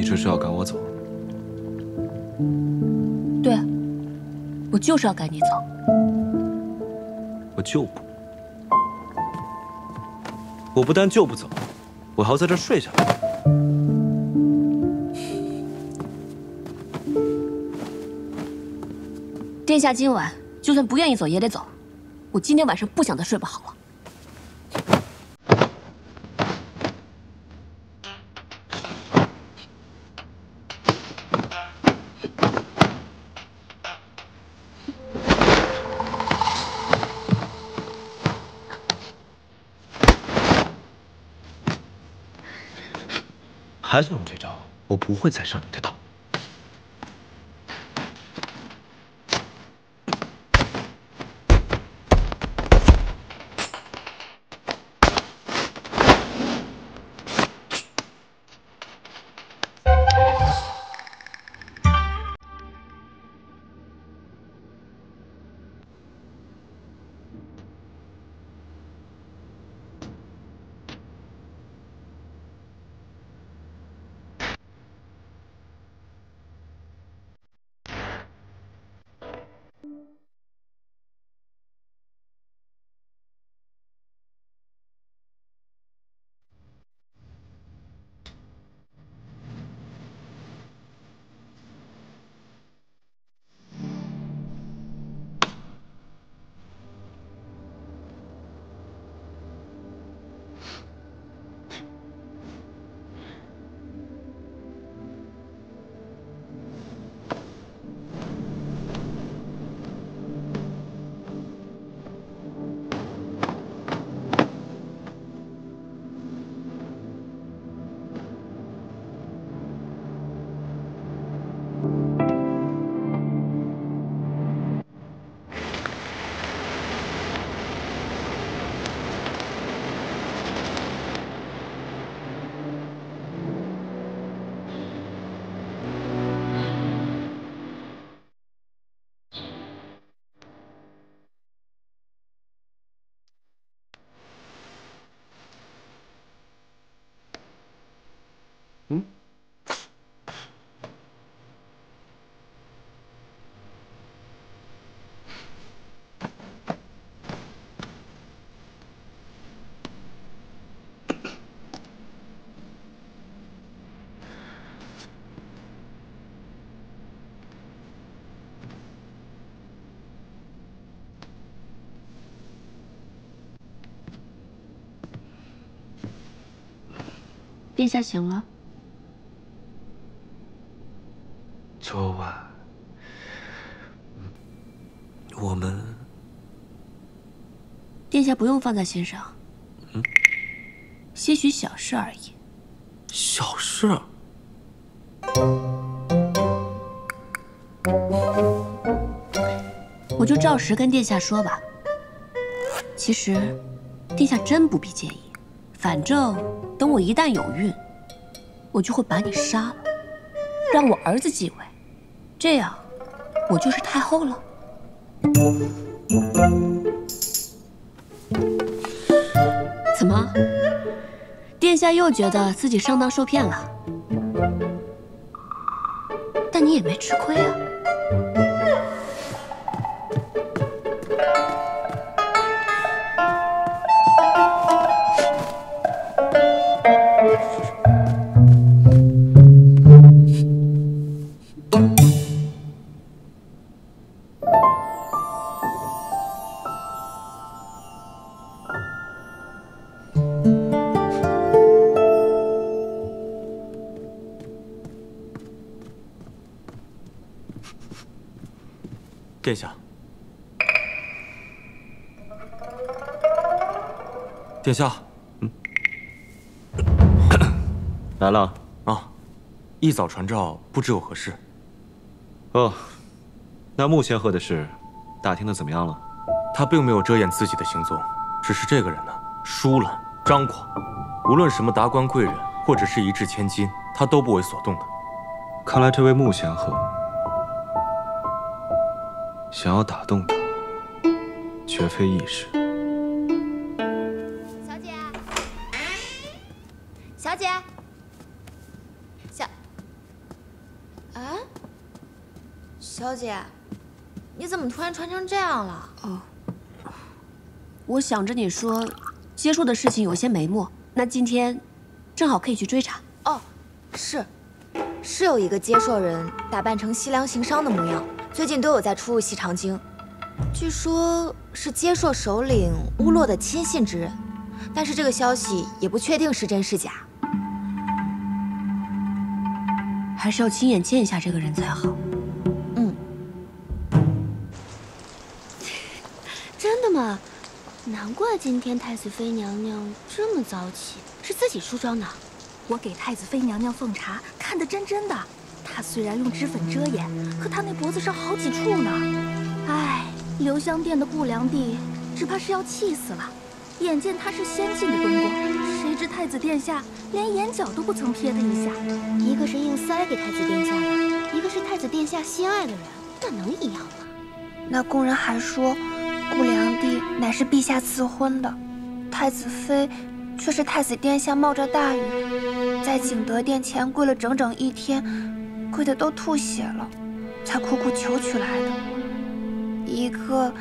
你这是要赶我走？对，我就是要赶你走。我就不。我不但就不走，我还要在这儿睡下来。殿下今晚就算不愿意走也得走，我今天晚上不想再睡不好了。 还想用这招？我不会再上你的当。殿下醒了。昨晚，我们……殿下不用放在心上。些许小事而已。小事。我就照实跟殿下说吧。其实，殿下真不必介意。反正等我一旦有孕，我就会把你杀了，让我儿子继位，这样我就是太后了。怎么，殿下又觉得自己上当受骗了？但你也没吃亏啊。殿下，殿下，来了啊！一早传召，不知有何事？哦，那穆仙鹤的事，打听的怎么样了？他并没有遮掩自己的行踪，只是这个人呢，疏懒张狂，无论什么达官贵人，或者是一掷千金，他都不为所动的。看来这位穆仙鹤想要打动他，绝非易事。小姐，小姐，小姐，你怎么突然穿成这样了？哦，我想着你说接触的事情有些眉目，那今天正好可以去追查。哦，是有一个接受人打扮成西凉行商的模样，最近都有在出入西长京，据说是接受首领乌洛的亲信之人，但是这个消息也不确定是真是假。还是要亲眼见一下这个人才好。嗯，真的吗？难怪今天太子妃娘娘这么早起，是自己梳妆呢。我给太子妃娘娘奉茶，看得真真的。她虽然用脂粉遮掩，可她那脖子上好几处呢。唉，留香殿的顾良娣只怕是要气死了。眼见他是先进的东宫，谁知太子殿下连眼角都不曾瞥他一下。一个是硬塞给太子殿下的，一个是太子殿下心爱的人，那能一样吗？那宫人还说，顾良娣乃是陛下赐婚的，太子妃却是太子殿下冒着大雨，在景德殿前跪了整整1天，跪得都吐血了，才苦苦求取来的。一个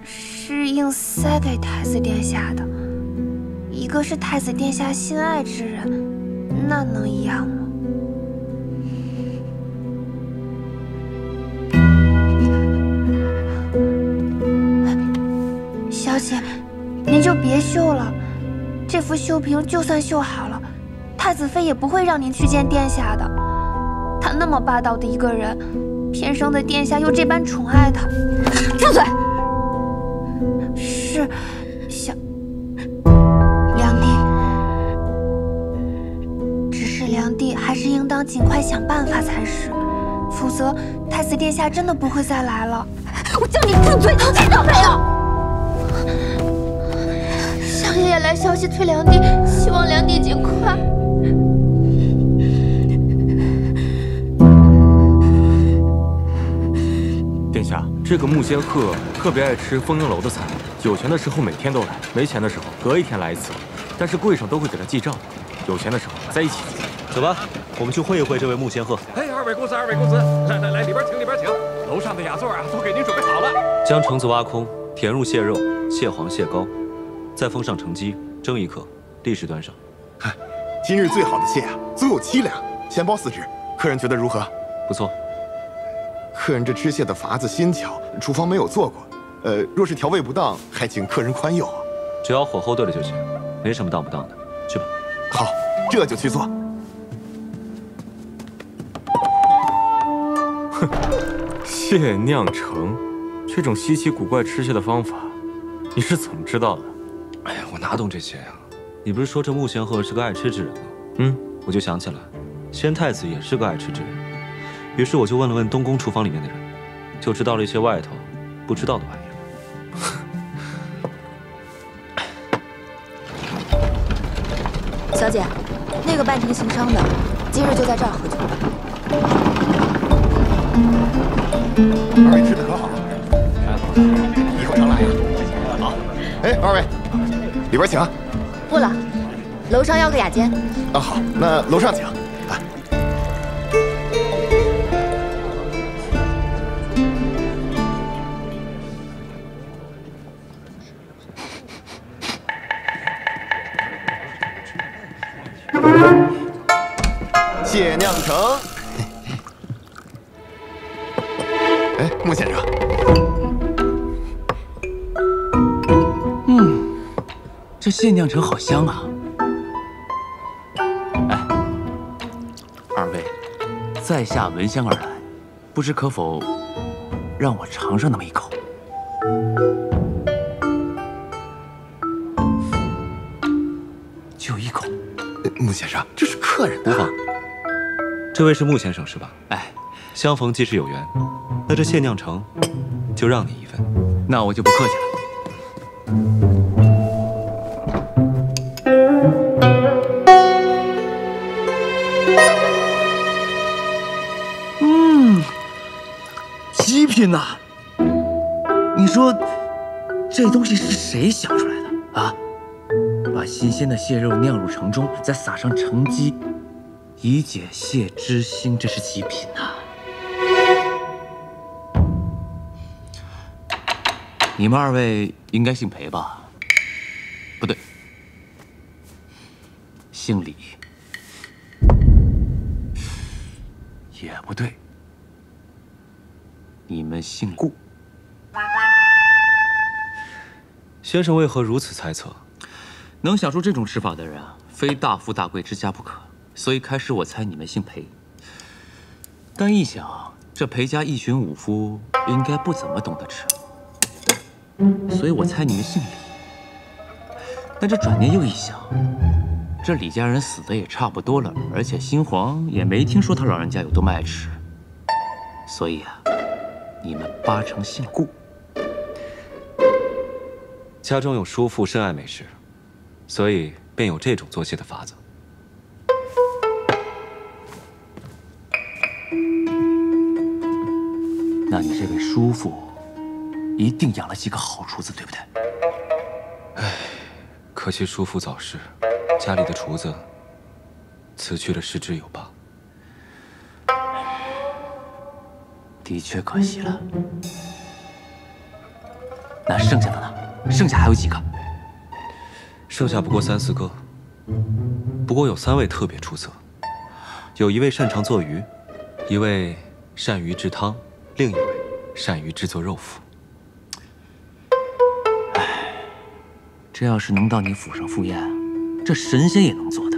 是硬塞给太子殿下的，一个是太子殿下心爱之人，那能一样吗？小姐，您就别绣了，这幅绣屏就算绣好了，太子妃也不会让您去见殿下的。他那么霸道的一个人，偏生的殿下又这般宠爱他。住嘴！是，小良娣，只是良娣还是应当尽快想办法才是，否则太子殿下真的不会再来了。我叫你住嘴，听到没有？相爷爷来消息催良娣，希望良娣尽快。殿下，这个穆仙鹤特别爱吃丰英楼的菜，有钱的时候每天都来，没钱的时候隔1天来1次。但是柜上都会给他记账，有钱的时候在一起。走吧，我们去会一会这位穆仙鹤。哎，二位公子，来，里边请，里边请。楼上的雅座啊，都给您准备好了。将橙子挖空，填入蟹肉、蟹黄、蟹膏，再封上橙鸡，蒸1刻，立时端上。今日最好的蟹啊，足有7两，先包4只，客人觉得如何？不错。客人这吃蟹的法子新巧，厨房没有做过。若是调味不当，还请客人宽宥啊。只要火候对了就行，没什么当不当的。去吧。好，这就去做。哼，蟹酿橙，这种稀奇古怪吃蟹的方法，你是怎么知道的？哎呀，我哪懂这些呀？你不是说这穆仙鹤是个爱吃之人吗？我就想起来，先太子也是个爱吃之人。于是我就问了问东宫厨房里面的人，就知道了一些外头不知道的玩意儿。小姐，那个半庭行商的，今日就在这儿喝酒。二位吃的可好？以后常来呀。好，哎，二位，里边请。不了，楼上要个雅间。啊，好，那楼上请。蟹酿橙。哎，穆先生。这蟹酿橙好香啊！哎，二位，在下闻香而来，不知可否让我尝上那么一口？就1口。穆先生，这是客人。无妨。这位是穆先生是吧？哎，相逢即是有缘，那这蟹酿橙就让你一份。那我就不客气了。极品呐！你说这东西是谁想出来的啊？把新鲜的蟹肉酿入橙中，再撒上橙鸡，以解蟹之腥，这是极品呐！你们二位应该姓裴吧？不对，姓李。也不对，你们姓顾。先生为何如此猜测？能想出这种吃法的人啊，非大富大贵之家不可。所以开始我猜你们姓裴，但一想，这裴家一群武夫应该不怎么懂得吃，所以我猜你们姓李。但这转念又一想，这李家人死的也差不多了，而且新皇也没听说他老人家有多么爱吃，所以啊，你们八成姓顾。家中有叔父深爱美食，所以便有这种做戏的法子。那你这位叔父一定养了几个好厨子，对不对？唉，可惜叔父早逝，家里的厨子辞去了失之有罢。的确可惜了。那剩下的呢？剩下还有几个？剩下不过3、4个，不过有3位特别出色，有一位擅长做鱼，一位善于制汤，另一位善于制作肉脯。唉，这要是能到你府上赴宴，这神仙也能做的。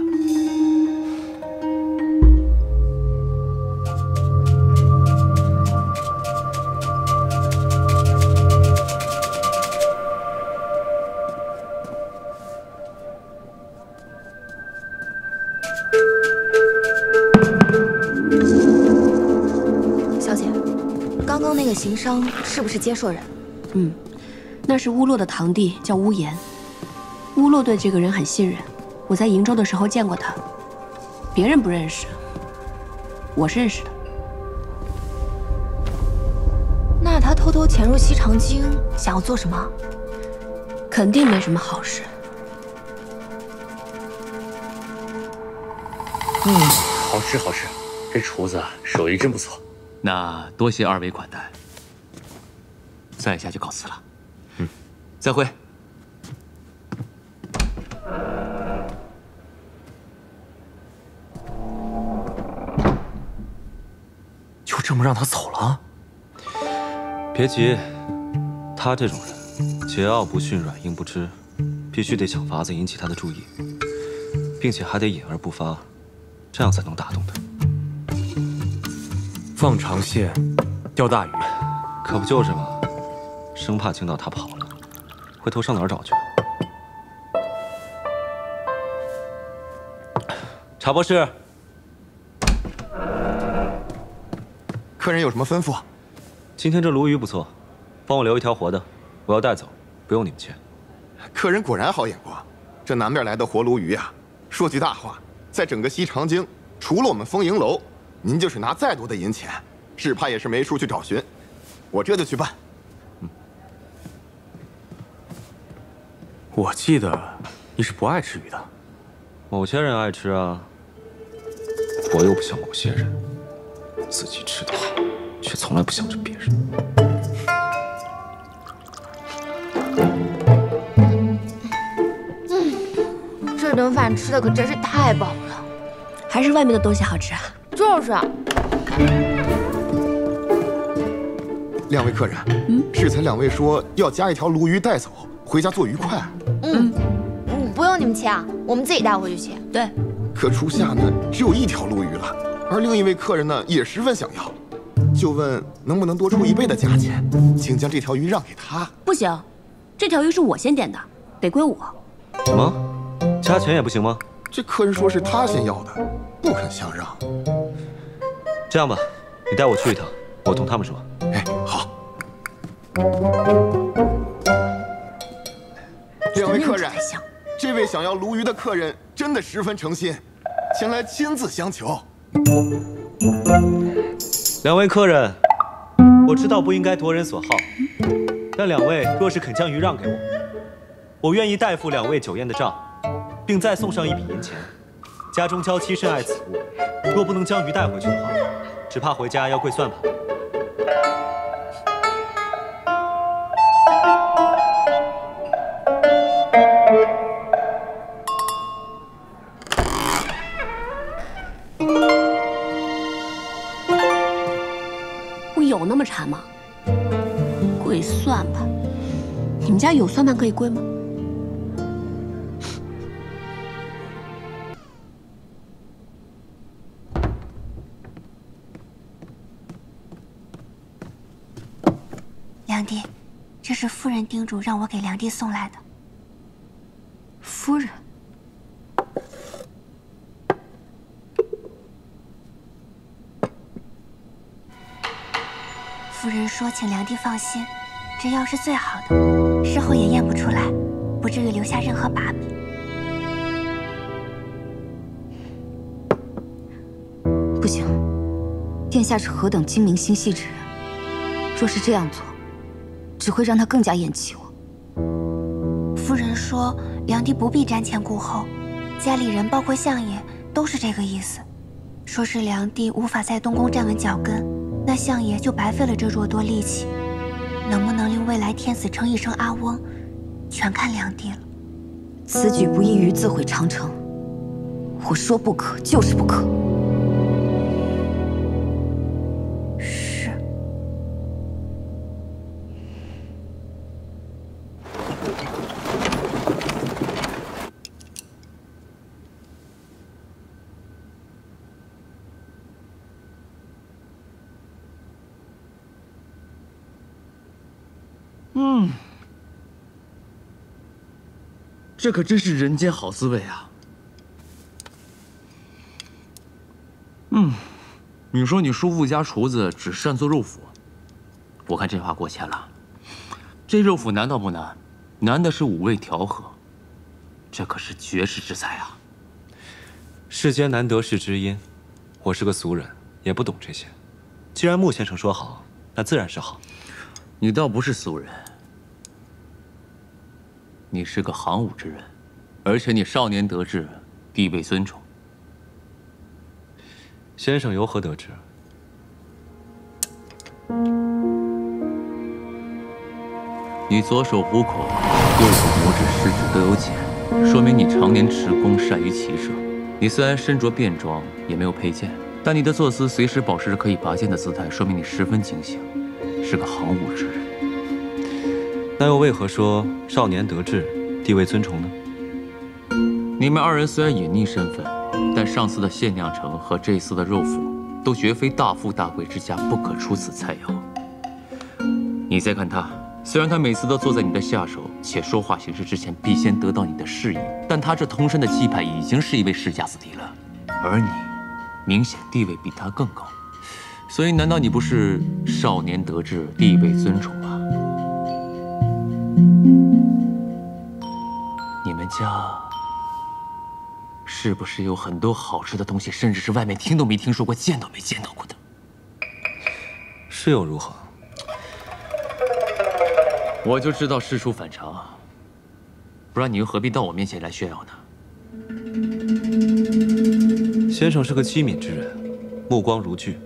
行商是不是接硕人？那是乌洛的堂弟，叫乌延。乌洛对这个人很信任，我在瀛州的时候见过他，别人不认识，我是认识的。那他偷偷潜入西长京，想要做什么？肯定没什么好事。好吃好吃，这厨子手艺真不错。那多谢二位款待，在下就告辞了。再会。就这么让他走了？别急，他这种人，桀骜不驯，软硬不吃，必须得想法子引起他的注意，并且还得隐而不发，这样才能打动他。放长线，钓大鱼，可不就是吗？生怕惊到他跑了，回头上哪儿找去？查博士，客人有什么吩咐？今天这鲈鱼不错，帮我留一条活的，我要带走，不用你们钱。客人果然好眼光，这南边来的活鲈鱼啊，说句大话，在整个西长京，除了我们丰盈楼，您就是拿再多的银钱，只怕也是没处去找寻。我这就去办。我记得你是不爱吃鱼的。某些人爱吃啊，我又不像某些人，自己吃得好，却从来不想着别人。这顿饭吃的可真是太饱了，还是外面的东西好吃啊。就是啊。两位客人，适才两位说要加一条鲈鱼带走，回家做鱼块。不用你们切啊，我们自己带回去切。对。可初夏呢，只有1条鲈鱼了，而另一位客人呢也十分想要，就问能不能多出1倍的价钱，请将这条鱼让给他。不行，这条鱼是我先点的，得归我。什么？加钱也不行吗？这客人说是他先要的，不肯相让。这样吧，你带我去一趟，我同他们说。哎，好。两位客人，这位想要鲈鱼的客人真的十分诚心，前来亲自相求。两位客人，我知道不应该夺人所好，但两位若是肯将鱼让给我，我愿意代付2位酒宴的账，并再送上1笔银钱。家中娇妻深爱此物，若不能将鱼带回去的话，只怕回家要跪算盘。们有那么馋吗？跪算盘，你们家有算盘可以跪吗？梁帝，这是夫人叮嘱让我给梁帝送来的。夫人。 夫人说：“请梁帝放心，这药是最好的，事后也验不出来，不至于留下任何把柄。”不行，殿下是何等精明心细之人，若是这样做，只会让他更加厌弃我。夫人说，梁帝不必瞻前顾后，家里人包括相爷都是这个意思，说是梁帝无法在东宫站稳脚跟。 那相爷就白费了这偌多力气，能不能令未来天子称一声阿翁，全看梁帝了。此举不异于自毁长城，我说不可就是不可。是。这可真是人间好滋味啊！你说你叔父家厨子只擅做肉脯，我看这话过谦了。这肉脯难道不难？难的是五味调和，这可是绝世之才啊！世间难得是知音，我是个俗人，也不懂这些。既然穆先生说好，那自然是好。你倒不是俗人。 你是个行武之人，而且你少年得志，地位尊崇。先生由何得知？你左手虎口，右手拇指、食指都有茧，说明你常年持弓，善于骑射。你虽然身着便装，也没有佩剑，但你的坐姿随时保持着可以拔剑的姿态，说明你十分警醒，是个行武之人。 那又为何说少年得志，地位尊崇呢？你们二人虽然隐匿身份，但上次的限酿城和这次的肉脯，都绝非大富大贵之家不可出此菜肴。你再看他，虽然他每次都坐在你的下手，且说话行事之前必先得到你的示意，但他这通身的气派已经是一位世家子弟了，而你，明显地位比他更高，所以难道你不是少年得志，地位尊崇吗？ 你们家是不是有很多好吃的东西，甚至是外面听都没听说过、见都没见到过的？是又如何？我就知道事出反常，不然你又何必到我面前来炫耀呢？先生是个机敏之人，目光如炬。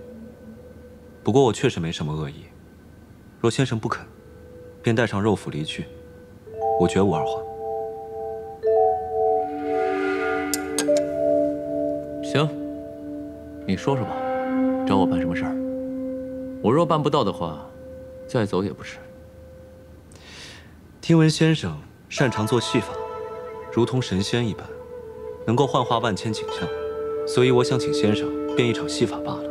不过我确实没什么恶意，若先生不肯，便带上肉脯离去，我绝无二话。 行，你说说吧，找我办什么事儿？我若办不到的话，再走也不迟。听闻先生擅长做戏法，如同神仙一般，能够幻化万千景象，所以我想请先生变一场戏法罢了。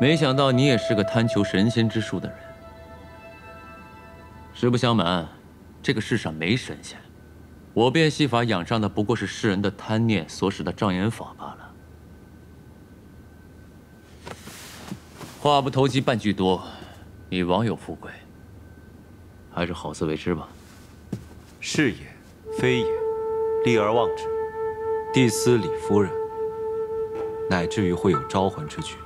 没想到你也是个贪求神仙之术的人。实不相瞒，这个世上没神仙。 我变戏法养上的不过是世人的贪念所使的障眼法罢了。话不投机半句多，你枉有富贵，还是好自为之吧。是也，非也，立而忘之。帝司李夫人，乃至于会有招魂之举。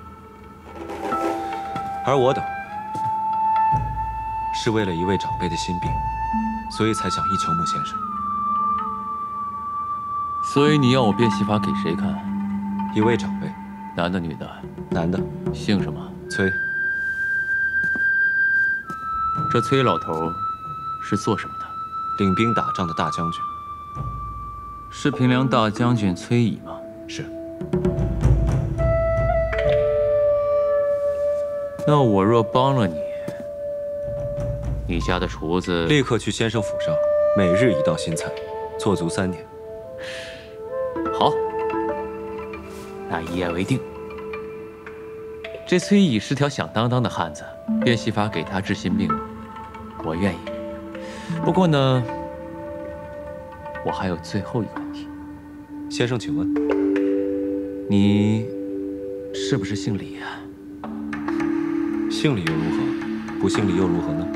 而我等，是为了一位长辈的心病，所以才想一求穆先生。 所以你要我变戏法给谁看？一位长辈，男的女的？男的，姓什么？崔。这崔老头是做什么的？领兵打仗的大将军。是平凉大将军崔乙吗？是。那我若帮了你，你家的厨子立刻去先生府上，每日一道新菜，做足3年。好，那一言为定。这崔乙是条响当当的汉子，变戏法给他治心病，我愿意。不过呢，我还有最后一个问题。先生，请问，你是不是姓李啊？姓李又如何？不姓李又如何呢？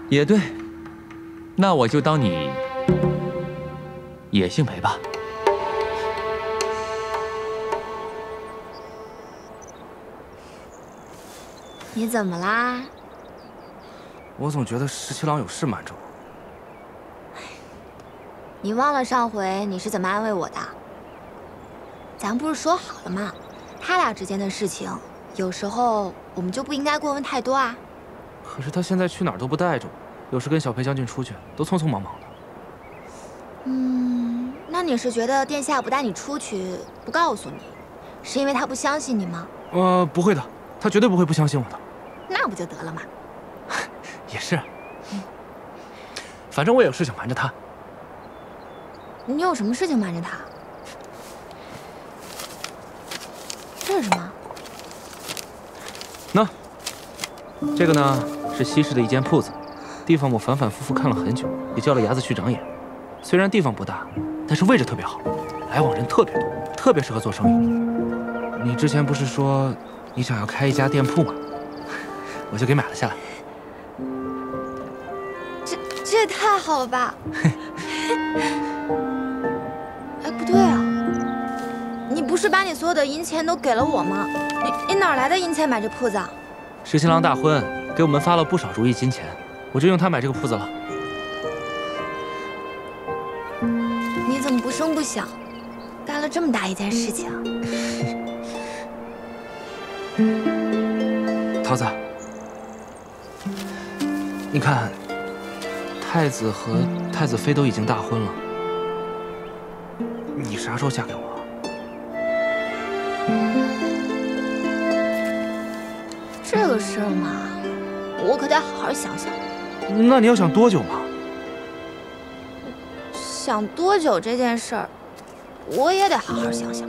也对，那我就当你也姓裴吧。你怎么啦？我总觉得十七郎有事瞒着我。你忘了上回你是怎么安慰我的？咱不是说好了吗？他俩之间的事情，有时候我们就不应该过问太多啊。可是他现在去哪儿都不带着我，有时跟小裴将军出去都匆匆忙忙的。那你是觉得殿下不带你出去，不告诉你，是因为他不相信你吗？不会的，他绝对不会不相信我的。那不就得了吗？也是，反正我也有事情瞒着他。你有什么事情瞒着他？这是什么？那，这个呢是西市的一间铺子，地方我反反复复看了很久，也叫了牙子去长眼。虽然地方不大，但是位置特别好，来往人特别多，特别适合做生意。你之前不是说你想要开一家店铺吗？我就给买了下来。这也太好了吧！哎，不对啊，你不是把你所有的银钱都给了我吗？你哪来的银钱买这铺子啊？十七郎大婚给我们发了不少如意金钱，我就用它买这个铺子了。你怎么不声不响，干了这么大一件事情啊？桃子，你看，太子和太子妃都已经大婚了，你啥时候嫁给我？这个事儿嘛，我可得好好想想。那你要想多久嘛？想多久这件事儿，我也得好好想想。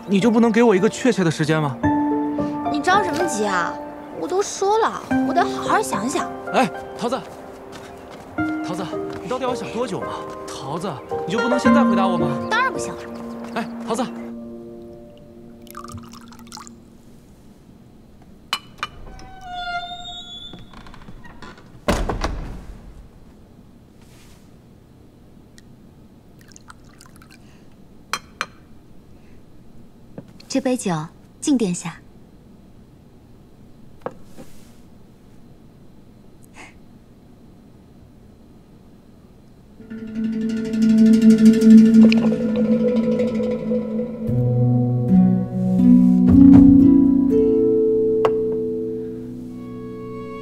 你就不能给我一个确切的时间吗？你着什么急啊？我都说了，我得好好想想。哎，桃子，桃子，你到底要想多久嘛？桃子，你就不能现在回答我吗？当然不行了。哎，桃子。这杯酒敬殿下。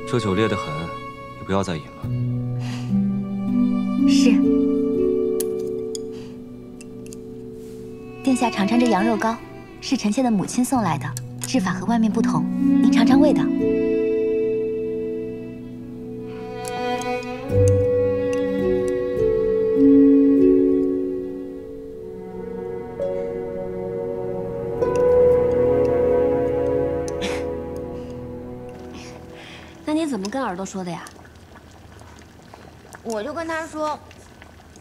这酒烈得很，你不要再饮了。是。殿下尝尝这羊肉糕。是臣妾的母亲送来的，制法和外面不同，您尝尝味道。那你怎么跟耳朵说的呀？我就跟他说，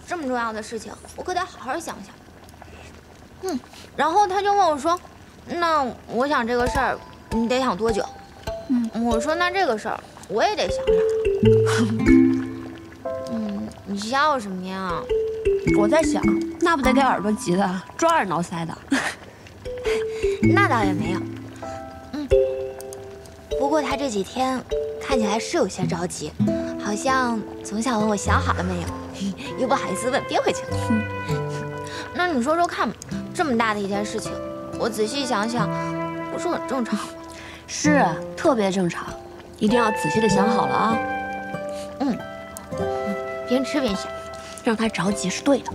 这么重要的事情，我可得好好想想。然后他就问我说：“那我想这个事儿，你得想多久？”我说：“那这个事儿我也得想想。”你笑什么呀？我在想，那不得给耳朵急的抓耳挠腮的。那倒也没有。不过他这几天看起来是有些着急，好像总想问我想好了没有，又不好意思问，憋回去了。那你说说看吧。这么大的一件事情，我仔细想想，不是很正常吗？是，特别正常，一定要仔细的想好了啊。边吃边想，让他着急是对的。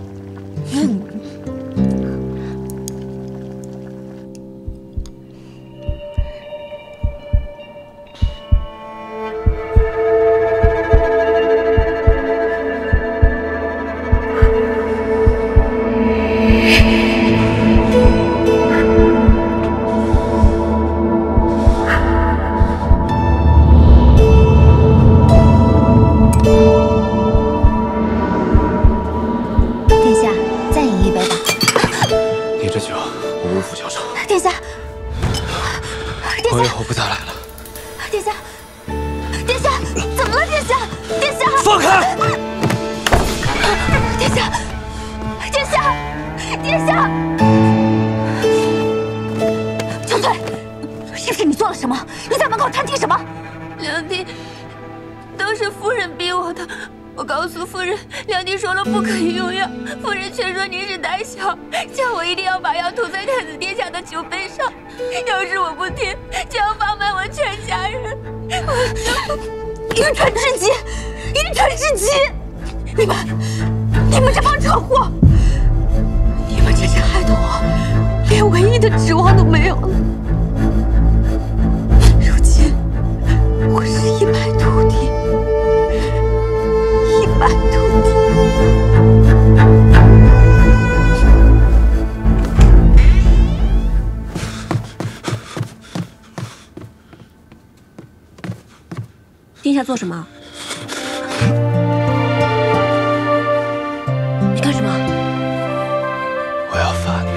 这酒，我无福消受。殿下，我以后不再来了。殿下，殿下，怎么了？殿下，殿下，放开！殿下，殿下，殿下！秋翠，是不是你做了什么？你在门口探听什么？梁帝，都是夫人逼我的。我告诉夫人，梁帝说了不可以用药，夫人却说您是胆小，叫我一定要把药涂在太子殿下的酒杯上。要是我不听，就要放慢我全家人。愚蠢至极，愚蠢至极！你们这帮蠢货，你们真是害得我连唯一的指望都没有了。如今我是一败涂地，一败涂地。殿下做什么？你干什么？我要罚你。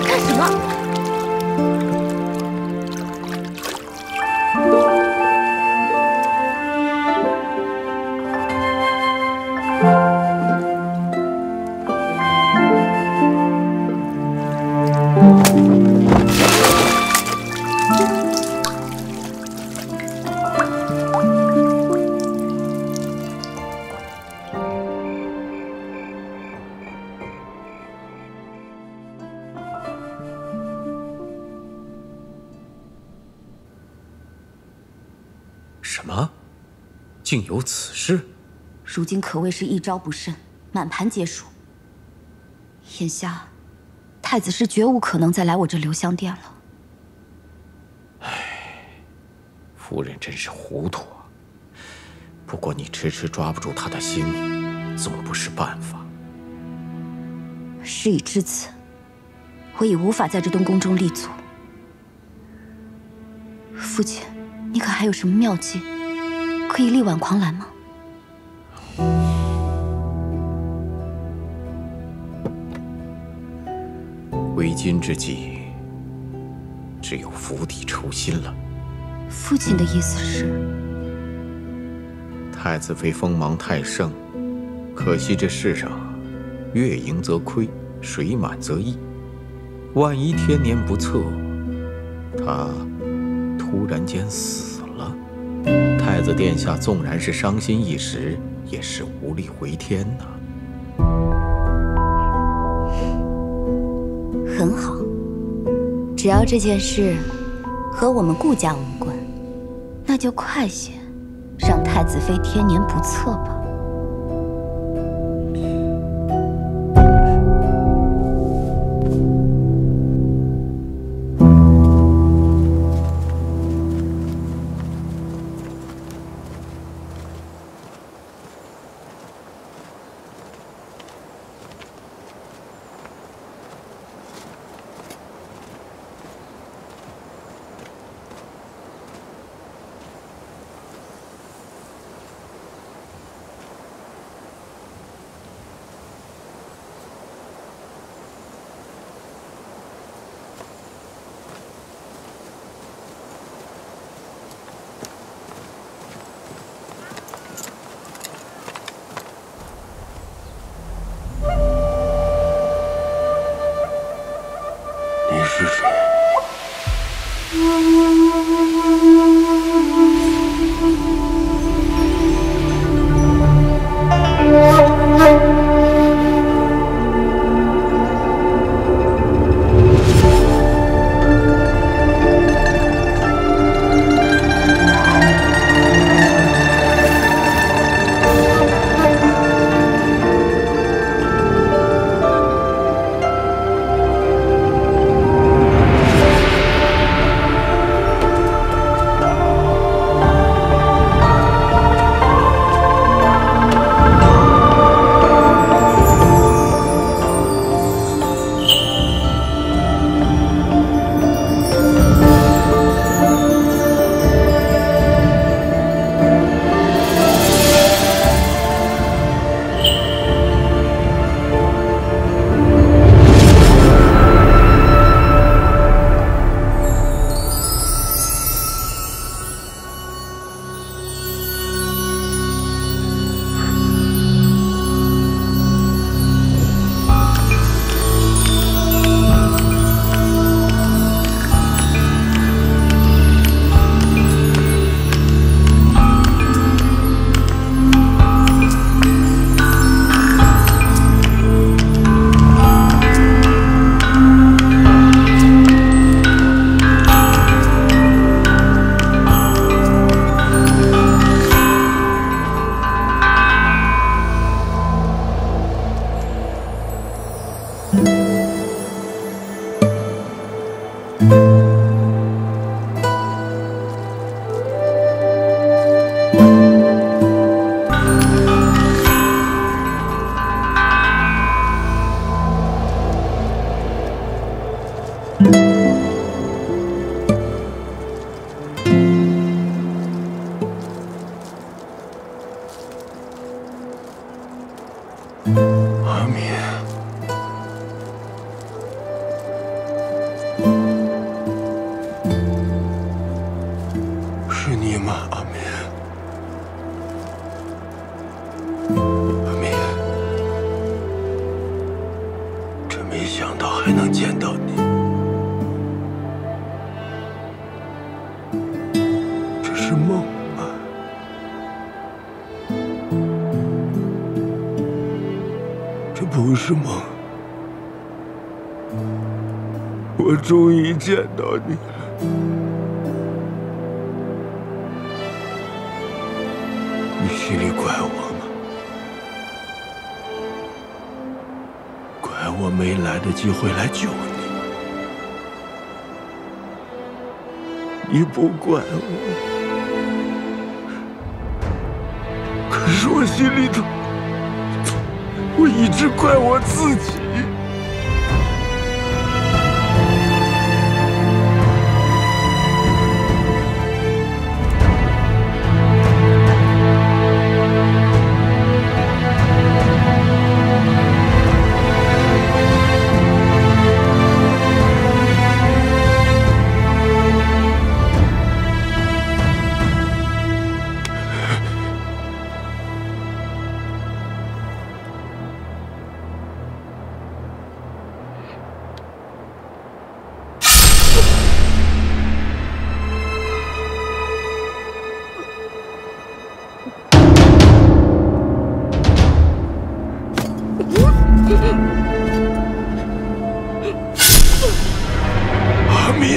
干什么？什么？竟有此事？如今可谓是一招不慎，满盘皆输。眼下，太子是绝无可能再来我这留香殿了。夫人真是糊涂啊！不过你迟迟抓不住他的心，总不是办法。事已至此，我已无法在这东宫中立足。父亲，你可还有什么妙计，可以力挽狂澜吗？为今之计，只有釜底抽薪了。父亲的意思是，太子妃锋芒太盛，可惜这世上月盈则亏，水满则溢。万一天年不测，他突然间死了，太子殿下纵然是伤心一时，也是无力回天呐。很好，只要这件事和我们顾家无关，那就快些让太子妃天年不测吧。阿敏，是你吗？阿敏，阿敏，真没想到还能见到你。这是梦吗？这不是梦，我终于见到你了。你心里怪我吗？怪我没来得及回来救你，你不怪我，可是我心里头，我一直怪我自己。阿敏，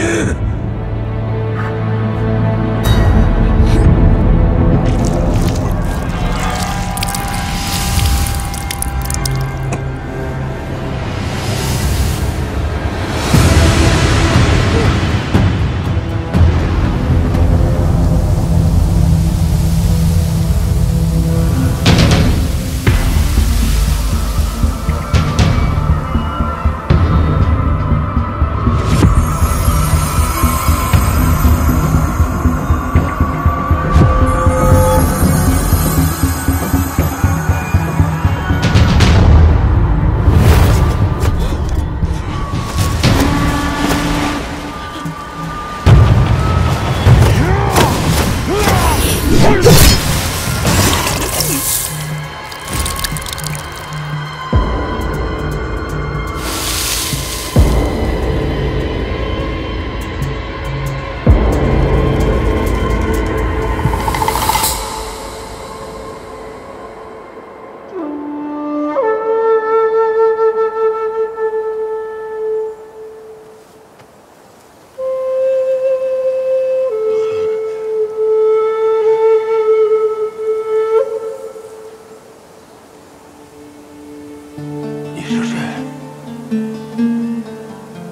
你是谁？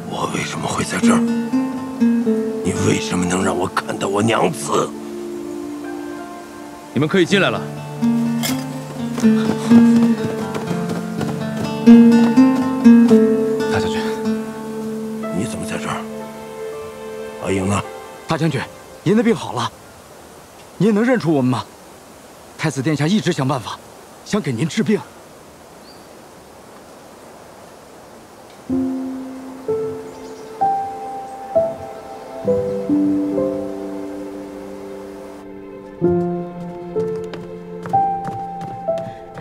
我为什么会在这儿？你为什么能让我看到我娘子？你们可以进来了。大将军，你怎么在这儿？阿英呢？大将军，您的病好了，您能认出我们吗？太子殿下一直想办法，想给您治病。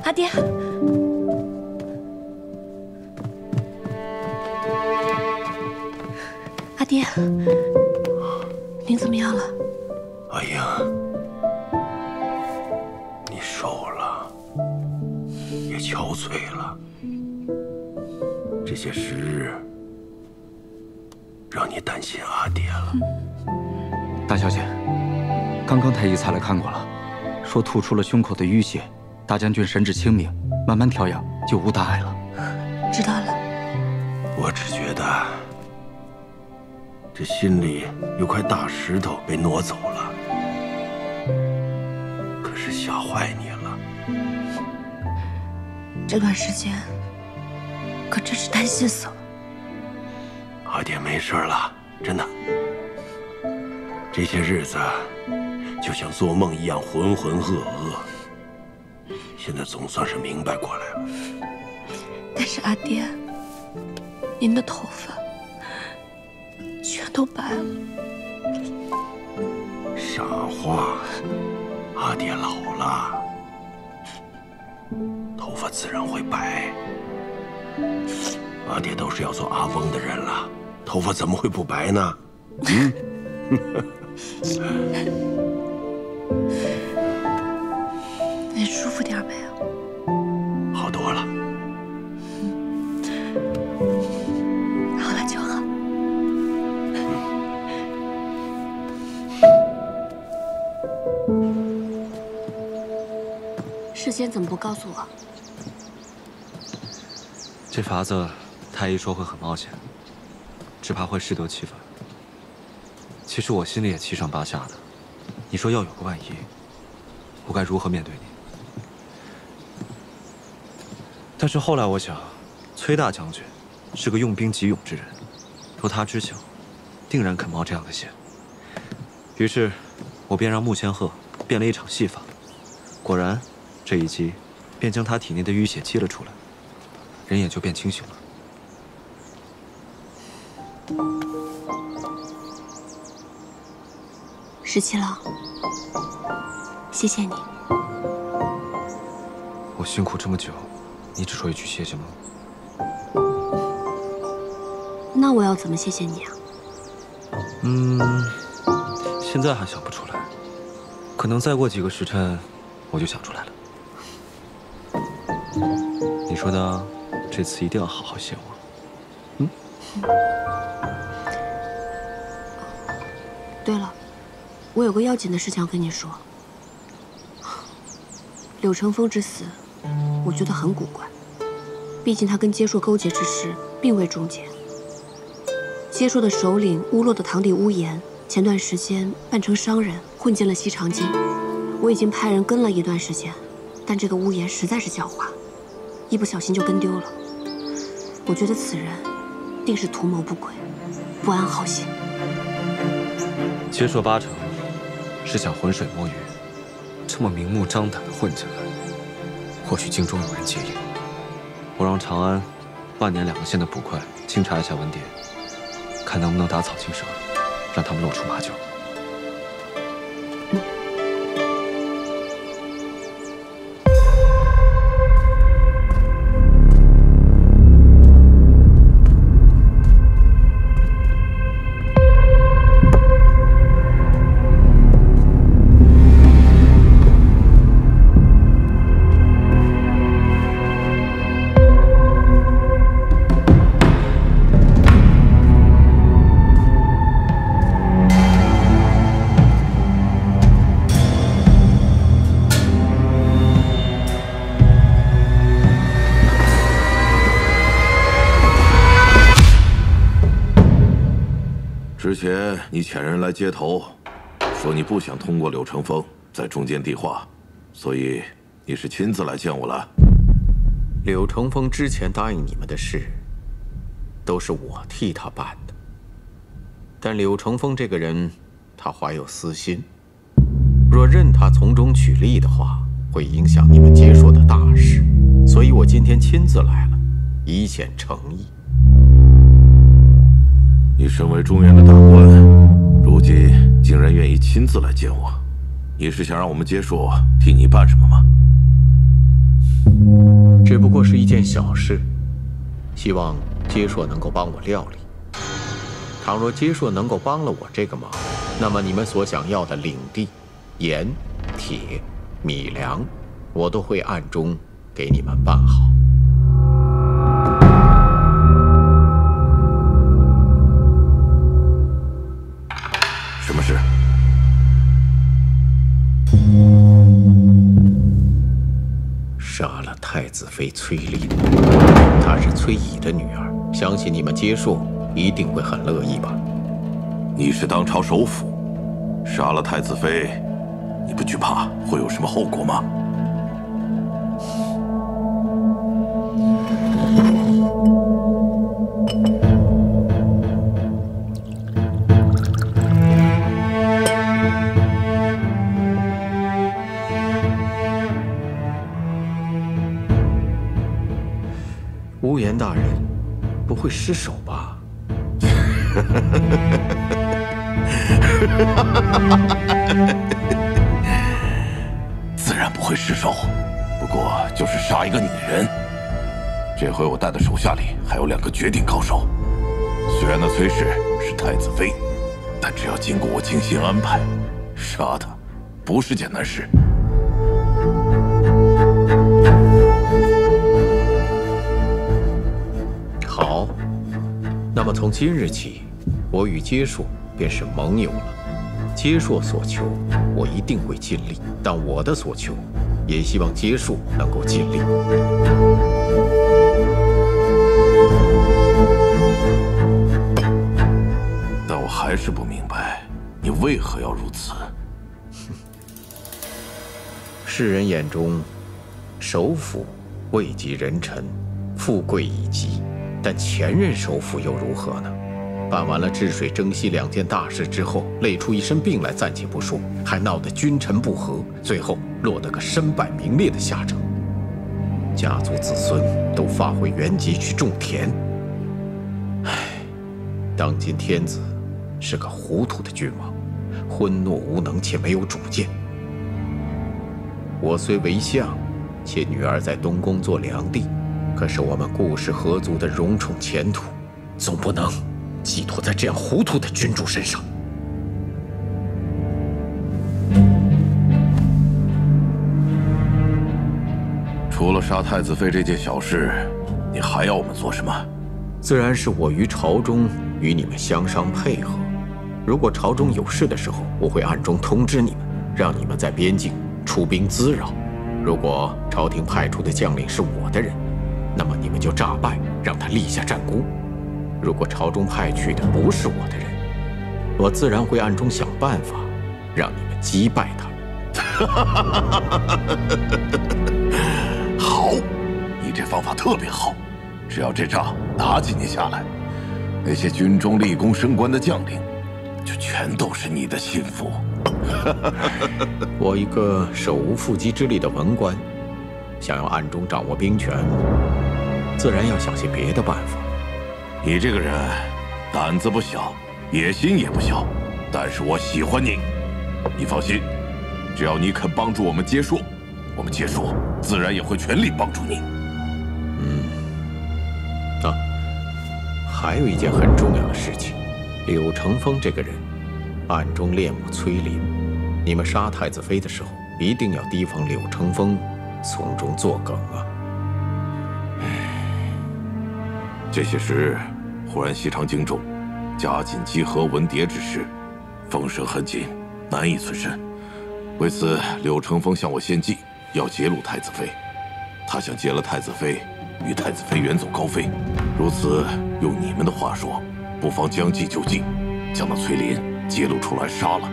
阿爹，阿爹，您怎么样了？阿英，你瘦了，也憔悴了。这些时日，让你担心阿爹了。大小姐，刚刚太医才来看过了，说吐出了胸口的淤血。大将军神志清明，慢慢调养就无大碍了。知道了。我只觉得这心里有块大石头被挪走了，可是吓坏你了。这段时间可真是担心死了。阿爹没事了，真的。这些日子就像做梦一样浑浑噩噩。现在总算是明白过来了。是阿爹，您的头发全都白了。傻话，阿爹老了，头发自然会白。阿爹都是要做阿翁的人了，头发怎么会不白呢？嗯。您舒服点没有？好多了。好了就好。事先怎么不告诉我？这法子，太医说会很冒险，只怕会适得其反。其实我心里也七上八下的。你说要有个万一，我该如何面对你？但是后来我想，崔大将军是个用兵极勇之人，若他知晓，定然肯冒这样的险。于是，我便让穆仙鹤变了一场戏法，果然，这一击便将他体内的淤血激了出来，人也就变清醒了。17郎，谢谢你。我辛苦这么久，你只说一句谢谢吗？那我要怎么谢谢你啊？现在还想不出来，可能再过几个时辰，我就想出来了。你说呢？这次一定要好好谢我。对了，我有个要紧的事情要跟你说。柳成风之死，我觉得很古怪。毕竟他跟接硕勾结之事并未终结。接硕的首领乌洛的堂弟乌延，前段时间扮成商人混进了西长京，我已经派人跟了一段时间，但这个乌延实在是狡猾，一不小心就跟丢了。我觉得此人定是图谋不轨，不安好心。接硕八成是想浑水摸鱼，这么明目张胆的混进来，或许京中有人介意。我让长安、万年2个县的捕快清查一下文牒，看能不能打草惊蛇，让他们露出马脚。之前你遣人来接头，说你不想通过柳成风在中间递话，所以你是亲自来见我了。柳成风之前答应你们的事，都是我替他办的。但柳成风这个人，他怀有私心，若任他从中取利的话，会影响你们接硕的大事。所以我今天亲自来了，以显诚意。你身为中原的大官，如今竟然愿意亲自来见我，你是想让我们接硕替你办什么吗？只不过是一件小事，希望接硕能够帮我料理。倘若接硕能够帮了我这个忙，那么你们所想要的领地、盐、铁、米粮，我都会暗中给你们办好。什么事？杀了太子妃崔丽，她是崔乙的女儿，相信你们接硕一定会很乐意吧？你是当朝首辅，杀了太子妃，你不惧怕会有什么后果吗？乌延年大人不会失手吧？自然不会失手，不过就是杀一个女人。这回我带的手下里还有2个绝顶高手，虽然那崔氏是太子妃，但只要经过我精心安排，杀她不是件难事。好，那么从今日起，我与阶硕便是盟友了。阶硕所求，我一定会尽力；但我的所求，也希望阶硕能够尽力。但我还是不明白，你为何要如此？世人眼中，首辅位极人臣，富贵已极，但前任首辅又如何呢？办完了治水征西2件大事之后，累出一身病来暂且不说，还闹得君臣不和，最后落得个身败名裂的下场。家族子孙都发回原籍去种田。唉，当今天子是个糊涂的君王，昏懦无能且没有主见。我虽为相，且女儿在东宫做良帝，可是我们顾氏合族的荣宠前途，总不能寄托在这样糊涂的君主身上。除了杀太子妃这件小事，你还要我们做什么？自然是我于朝中与你们相商配合。如果朝中有事的时候，我会暗中通知你们，让你们在边境出兵滋扰。如果朝廷派出的将领是我的人，那么你们就诈败，让他立下战功。如果朝中派去的不是我的人，我自然会暗中想办法，让你们击败他。好，你这方法特别好。只要这仗打几年下来，那些军中立功升官的将领，就全都是你的心腹。我一个手无缚鸡之力的文官，想要暗中掌握兵权，自然要想些别的办法。你这个人胆子不小，野心也不小，但是我喜欢你。你放心，只要你肯帮助我们阶硕，我们阶硕自然也会全力帮助你。还有一件很重要的事情，柳承风这个人暗中恋慕崔林，你们杀太子妃的时候，一定要提防柳承风从中作梗啊。这些时，忽然西长京中加紧集合文牒之事，风声很紧，难以存身。为此，柳承风向我献计，要劫掳太子妃。他想劫了太子妃，与太子妃远走高飞。如此，用你们的话说，不妨将计就计，将那崔林揭露出来杀了。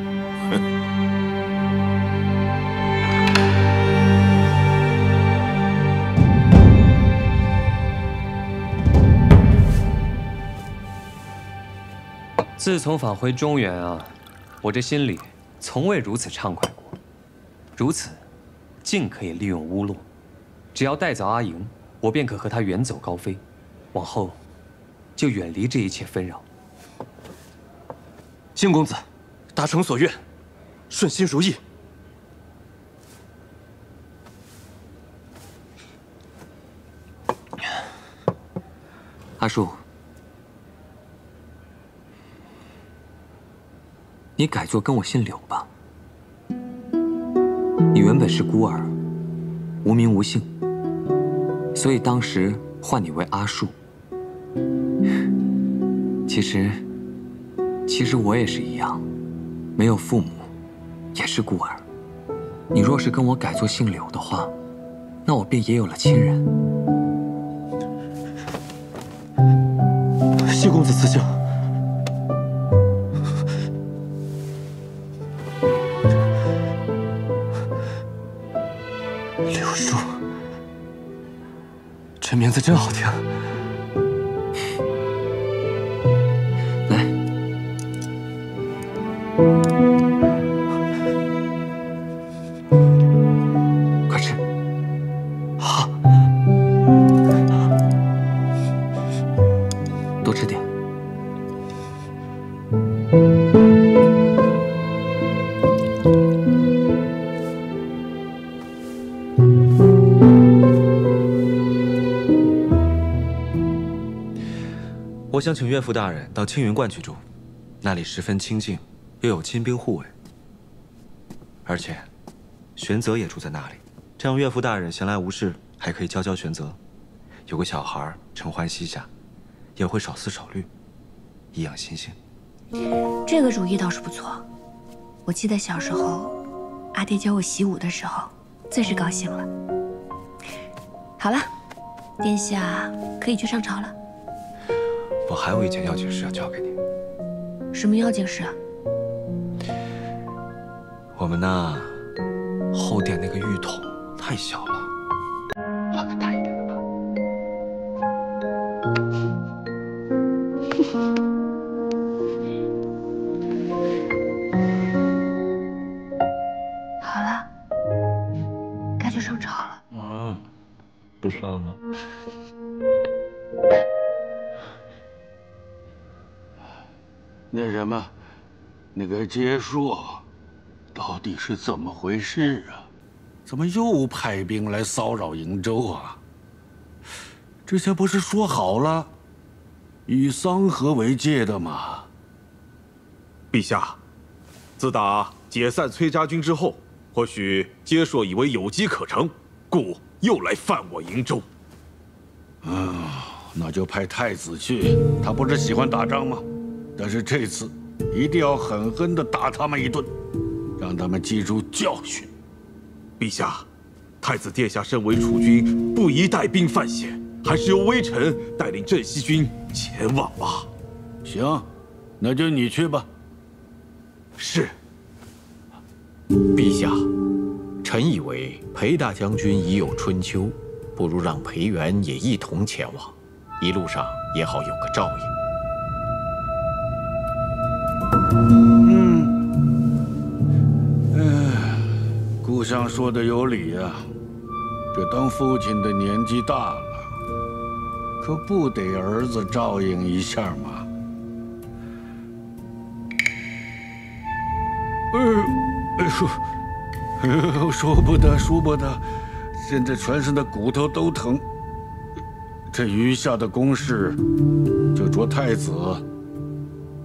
自从返回中原啊，我这心里从未如此畅快过。如此，尽可以利用乌洛，只要带走阿莹，我便可和她远走高飞，往后就远离这一切纷扰。幸公子，达成所愿，顺心如意。阿树，你改作跟我姓柳吧。你原本是孤儿，无名无姓，所以当时唤你为阿树。其实我也是一样，没有父母，也是孤儿。你若是跟我改作姓柳的话，那我便也有了亲人。谢公子赐教。柳树，这名字真好听。来，快吃。好。我想请岳父大人到青云观去住，那里十分清静，又有亲兵护卫。而且，玄泽也住在那里，这样岳父大人闲来无事，还可以教玄泽。有个小孩承欢膝下，也会少思少虑，颐养心性。这个主意倒是不错。我记得小时候，阿爹教我习武的时候，最是高兴了。好了，殿下可以去上朝了。我还有一件要紧事要交给你。什么要紧事啊？我们那后殿那个浴桶太小了，换个大一点的吧。好了，该去上朝了。不上了。那什么，那个结硕，到底是怎么回事啊？怎么又派兵来骚扰瀛州啊？之前不是说好了，以桑河为界的吗？陛下，自打解散崔家军之后，或许结硕以为有机可乘，故又来犯我瀛州。那就派太子去，他不是喜欢打仗吗？但是这次一定要狠狠地打他们一顿，让他们记住教训。陛下，太子殿下身为储君，不宜带兵犯险，还是由微臣带领镇西军前往吧。行，那就你去吧。是。陛下，臣以为裴大将军已有春秋，不如让裴元也一同前往，一路上也好有个照应。顾相说的有理啊，这当父亲的年纪大了，可不得儿子照应一下吗？说不得，说不得，现在全身的骨头都疼。这余下的公事，就着太子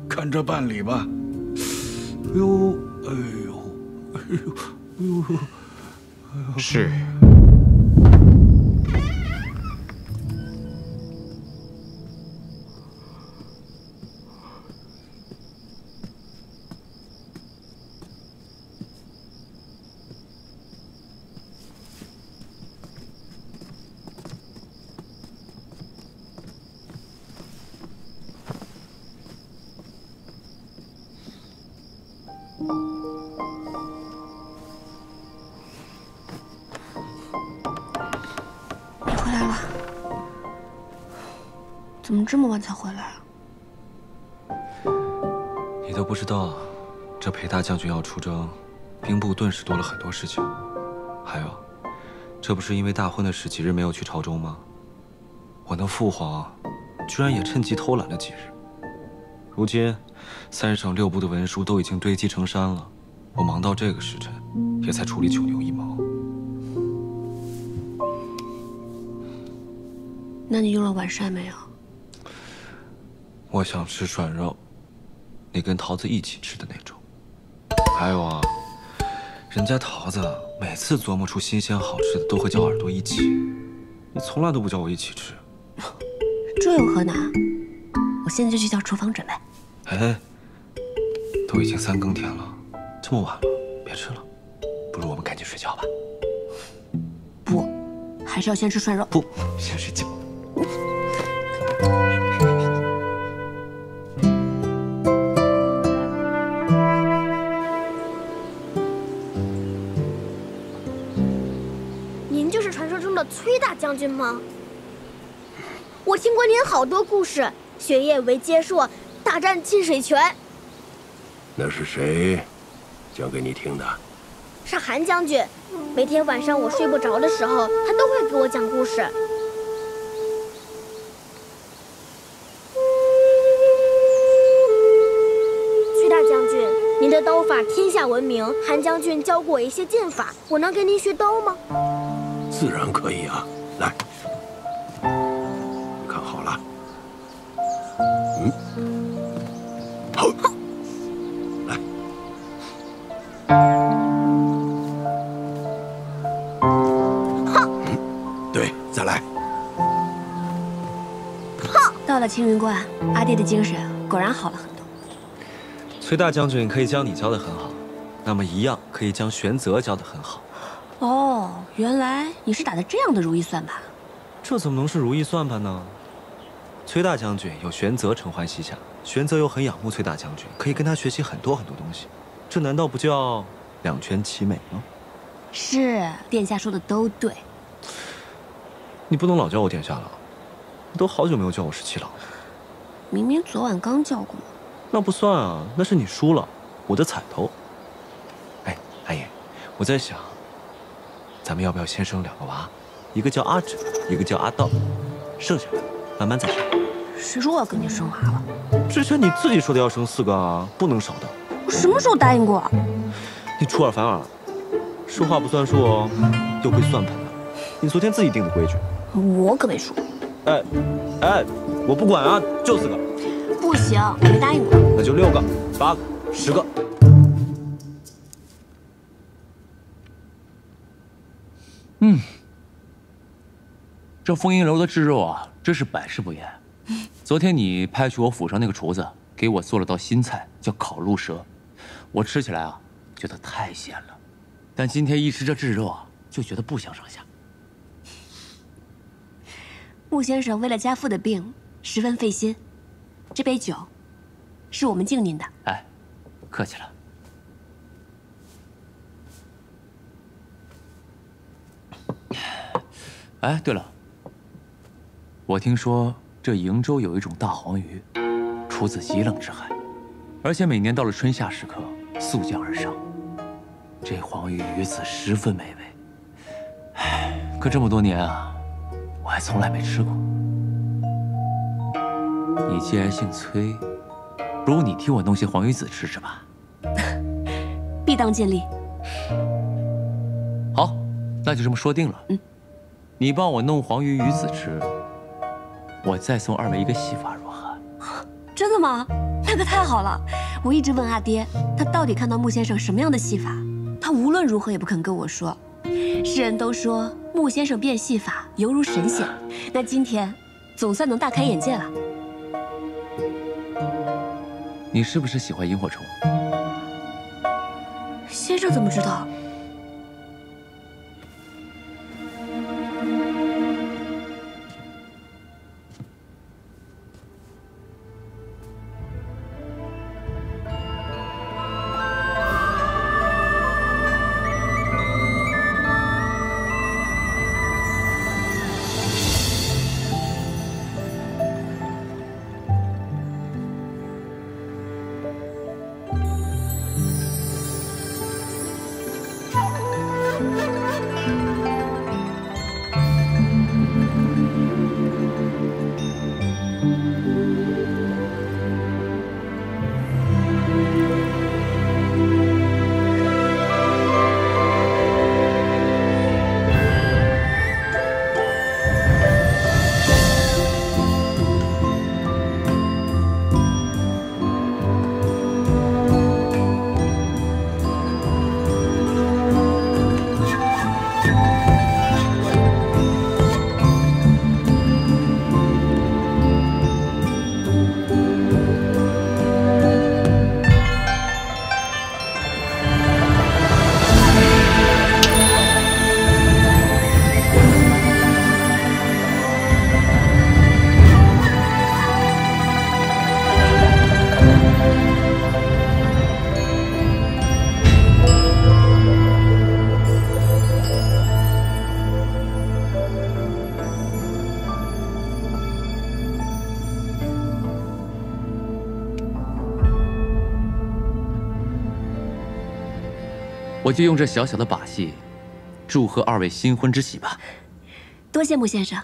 看着办理吧。是。怎么这么晚才回来啊？你都不知道，这裴大将军要出征，兵部顿时多了很多事情。还有，这不是因为大婚的事几日没有去朝中吗？我那父皇居然也趁机偷懒了几日。如今3省6部的文书都已经堆积成山了，我忙到这个时辰，也才处理9牛1毛。那你用了晚膳没有？我想吃涮肉，你跟桃子一起吃的那种。还有啊，人家桃子每次琢磨出新鲜好吃的，都会叫耳朵一起，你从来都不叫我一起吃。这有何难？我现在就去叫厨房准备。哎，都已经3更天了，这么晚了，别吃了，不如我们赶紧睡觉吧。不，还是要先吃涮肉。不，先睡觉。您就是传说中的崔大将军吗？我听过您好多故事，雪夜为结硕，大战沁水泉。那是谁讲给你听的？是韩将军，每天晚上我睡不着的时候，他都会给我讲故事。崔大将军，您的刀法天下闻名，韩将军教过我一些剑法，我能跟您学刀吗？自然可以啊，来，你看好了。了青云观，阿爹的精神果然好了很多。崔大将军可以将你教得很好，那么一样可以将玄泽教得很好。哦，原来你是打的这样的如意算盘。这怎么能是如意算盘呢？崔大将军有玄泽承欢膝下，玄泽又很仰慕崔大将军，可以跟他学习很多很多东西，这难道不叫两全其美吗？是，殿下说的都对。你不能老叫我殿下了，你都好久没有叫我17郎了。明明昨晚刚叫过。那不算啊，那是你输了，我的彩头。哎，阿爷，我在想，咱们要不要先生2个娃，一个叫阿芷，一个叫阿道，剩下的慢慢再生。谁说我要跟你生娃了？之前你自己说的要生4个啊，不能少的。我什么时候答应过？你出尔反尔，说话不算数哦，又会算盘的。你昨天自己定的规矩。我可没说。哎，我不管啊，就4个。不行，我没答应过。那就6个、8个、10个。这丰银楼的炙肉啊，真是百试不厌。昨天你派去我府上那个厨子，给我做了道新菜，叫烤鹿舌，我吃起来啊，觉得太咸了。但今天一吃这炙肉啊，就觉得不相上下。穆先生为了家父的病，十分费心。这杯酒，是我们敬您的。哎，客气了。哎，对了，我听说这瀛州有一种大黄鱼，出自极冷之海，而且每年到了春夏时刻，速降而上。这黄鱼鱼子十分美味。哎，可这么多年啊，我还从来没吃过。你既然姓崔，不如你替我弄些黄鱼子吃吃吧。必当尽力。好，那就这么说定了。你帮我弄黄鱼鱼子吃，我再送2位一个戏法，如何？真的吗？那可太好了！我一直问阿爹，他到底看到穆先生什么样的戏法，他无论如何也不肯跟我说。世人都说穆先生变戏法犹如神仙，那今天总算能大开眼界了。你是不是喜欢萤火虫？先生怎么知道？我就用这小小的把戏，祝贺2位新婚之喜吧。多谢穆先生。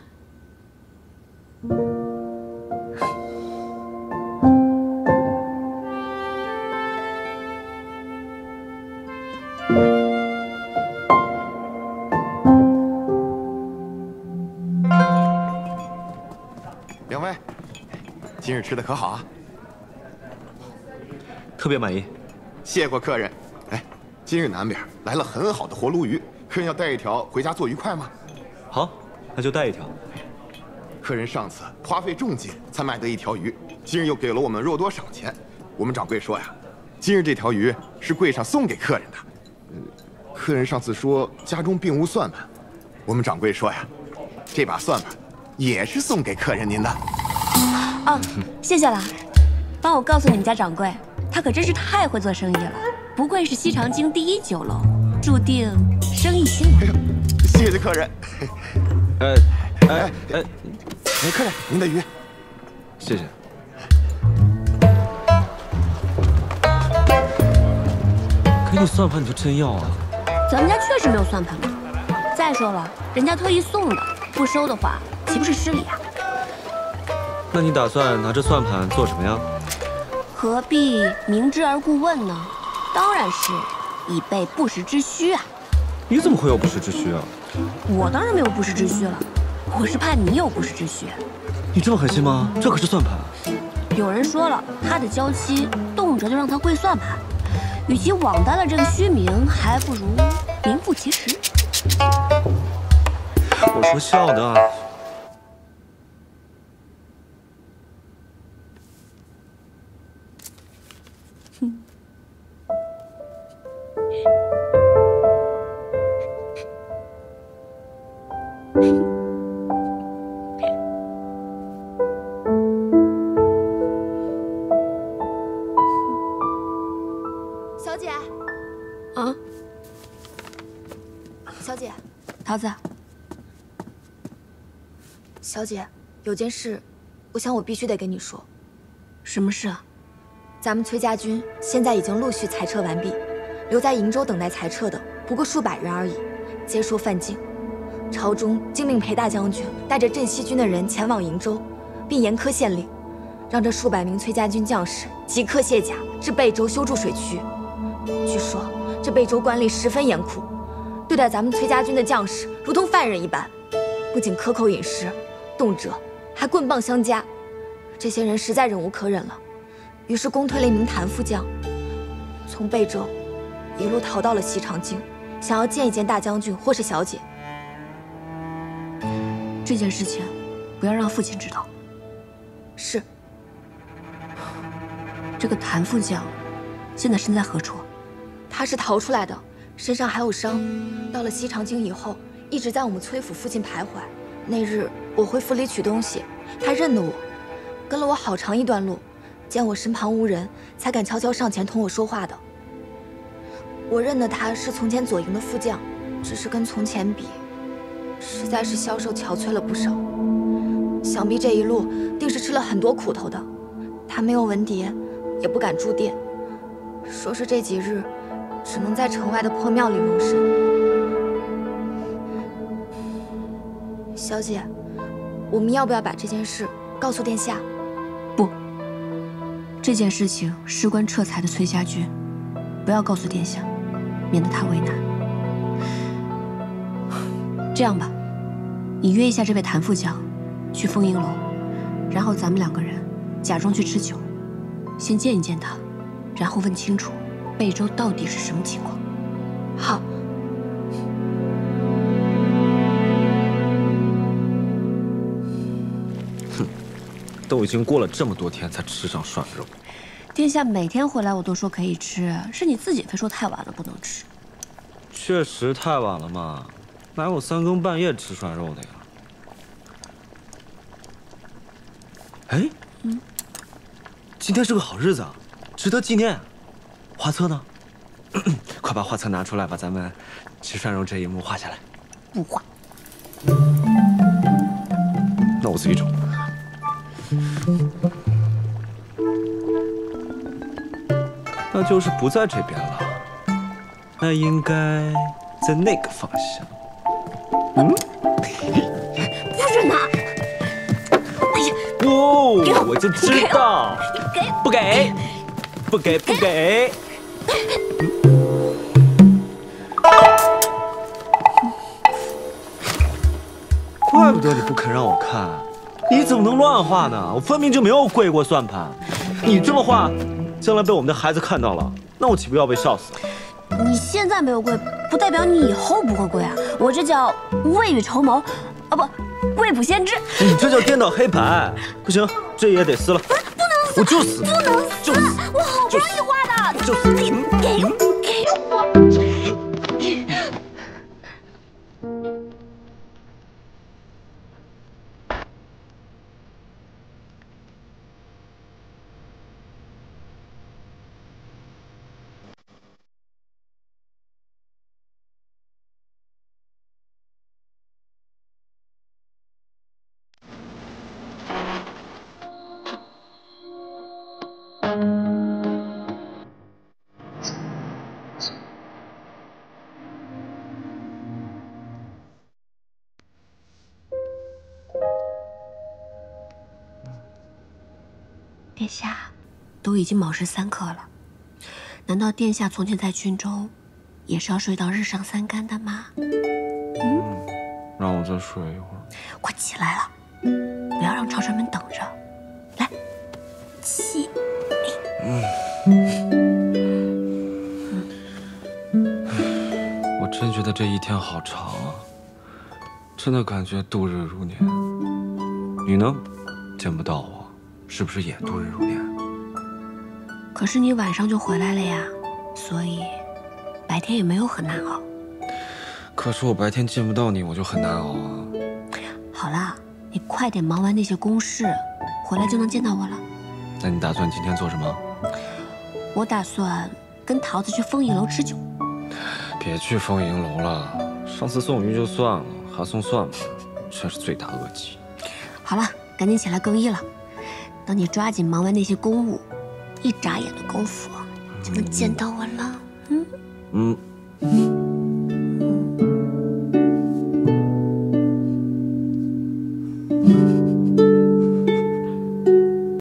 2位，今日吃的可好啊？特别满意。谢过客人。哎，今日南边来了很好的活鲈鱼，客人要带1条回家做鱼块吗？好，那就带1条。客人上次花费重金才买得一条鱼，今日又给了我们肉多赏钱。我们掌柜说呀，今日这条鱼是柜上送给客人的。客人上次说家中并无算盘，我们掌柜说呀，这把算盘也是送给客人您的。哦，谢谢了，帮我告诉你们家掌柜，他可真是太会做生意了，不愧是西长京第一酒楼，注定生意兴隆。谢谢客人。客人，您的鱼，谢谢。给你算盘你就真要啊？咱们家确实没有算盘嘛。再说了，人家特意送的，不收的话岂不是失礼啊？那你打算拿着算盘做什么呀？何必明知而故问呢？当然是以备不时之需啊。你怎么会有不时之需啊？我当然没有不时之需了，我是怕你有不时之需。你这么狠心吗？这可是算盘。有人说了，他的娇妻动辄就让他跪算盘，与其枉担了这个虚名，还不如名副其实。我说笑的。小姐，啊，小姐，桃子，小姐，有件事，我想我必须得跟你说。什么事啊？咱们崔家军现在已经陆续裁撤完毕，留在瀛州等待裁撤的不过数百人而已。皆说犯境，朝中竟命裴大将军带着镇西军的人前往瀛州，并严苛县令，让这数百名崔家军将士即刻卸甲，至贝州修筑水渠。据说这贝州官吏十分严酷，对待咱们崔家军的将士如同犯人一般，不仅克扣饮食，动辄还棍棒相加。这些人实在忍无可忍了，于是公推了一名谭副将，从贝州一路逃到了西长京，想要见一见大将军或是小姐。这件事情不要让父亲知道。是。这个谭副将现在身在何处？他是逃出来的，身上还有伤。到了西长京以后，一直在我们崔府附近徘徊。那日我回府里取东西，他认得我，跟了我好长一段路，见我身旁无人，才敢悄悄上前同我说话的。我认得他是从前左营的副将，只是跟从前比，实在是消瘦憔悴了不少。想必这一路定是吃了很多苦头的。他没有文牒，也不敢住店，说是这几日只能在城外的破庙里容身。小姐，我们要不要把这件事告诉殿下？不，这件事情事关撤裁的崔家军，不要告诉殿下，免得他为难。这样吧，你约一下这位谭副将，去丰盈楼，然后咱们两个人假装去吃酒，先见一见他，然后问清楚贝州到底是什么情况。好。都已经过了这么多天才吃上涮肉。殿下每天回来我都说可以吃，是你自己非说太晚了不能吃。确实太晚了嘛，哪有3更半夜吃涮肉的呀？哎，今天是个好日子啊，值得纪念。画册呢？快把画册拿出来，把咱们吃涮肉这一幕画下来。不画。那我自己找。那就是不在这边了，那应该在那个方向。不准拿！哎呀，哦，我就知道，不给，不给，不给。怪不得你不肯让我看，你怎么能乱画呢？我分明就没有跪过算盘，你这么画，将来被我们的孩子看到了，那我岂不要被笑死？你现在没有跪，不代表你以后不会跪啊！我这叫未雨绸缪，哦不，未卜先知。你这叫颠倒黑白，不行，这也得撕了。不能撕，我就撕，不能撕，就撕，我好不容易画的，就撕。给我。殿下，都已经卯时3刻了，难道殿下从前在军中也是要睡到日上3竿的吗？让我再睡一会儿。快起来了，不要让朝臣们等着。来，起。我真觉得这一天好长啊，真的感觉度日如年。你呢？见不到我，是不是也度日如年？可是你晚上就回来了呀，所以白天也没有很难熬。可是我白天见不到你，我就很难熬啊。好啦，你快点忙完那些公事，回来就能见到我了。那你打算今天做什么？我打算跟桃子去丰盈楼吃酒。别去丰盈楼了，上次送鱼就算了，还送蒜盘，真是罪大恶极。好了，赶紧起来更衣了。等你抓紧忙完那些公务，一眨眼的功夫就能见到我了。